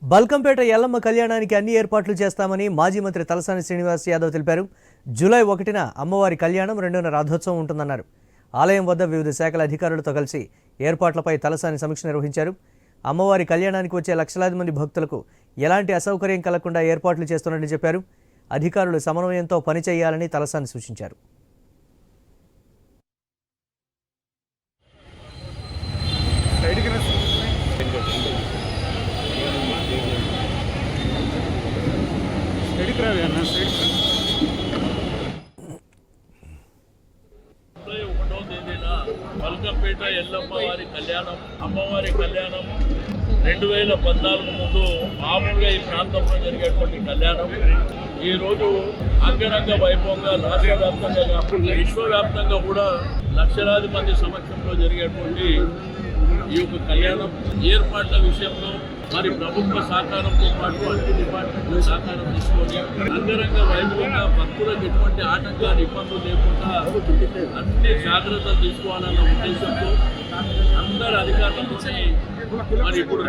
బల్కంపేట ఎల్లమ్మ కళ్యాణానికి అన్ని ఏర్పాట్లు చేస్తామని మాజీ మంత్రి తలసాని శ్రీనివాస్ యాదవ్ తెలిపారు. జూలై 1న అమ్మవారి కళ్యాణం, 2న రథోత్సవం ఉంటుందన్నారు. ఆలయం వద్ద వివిధ శాఖల అధికారులతో కలిసి ఏర్పాట్లపై తలసాని సమీక్ష నిర్వహించారు. అమ్మవారి కళ్యాణానికి వచ్చే లక్షలాది మంది భక్తులకు ఎలాంటి అసౌకర్యం కలగకుండా ఏర్పాట్లు చేస్తున్నట్టు చెప్పారు. అధికారులు సమన్వయంతో పనిచేయాలని తలసాని సూచించారు. బల్కంపేట ఎల్లమ్మ వారి కళ్యాణం, అమ్మవారి కళ్యాణం 2014 ముందు మామూలుగా ఈ ప్రాంతంలో జరిగేటువంటి కళ్యాణం ఈరోజు అంగరంగ వైభవంగా రాష్ట్ర వ్యాప్తంగా కాకుండా విశ్వవ్యాప్తంగా కూడా లక్షలాది మంది సమక్షంలో జరిగేటువంటి ఈ యొక్క కళ్యాణం ఏర్పాట్ల విషయంలో మరి ప్రభుత్వ సహకారంతో పాటు అన్ని డిపార్ట్మెంట్ల సహకారం తీసుకొని అంగరంగ వైభవంగా భక్తులకు ఎటువంటి ఆటంకాలు ఇబ్బందులు లేకుండా అన్ని జాగ్రత్తలు తీసుకోవాలన్న ఉద్దేశంతో అందరు అధికారుల నుంచి మరి ఇప్పుడు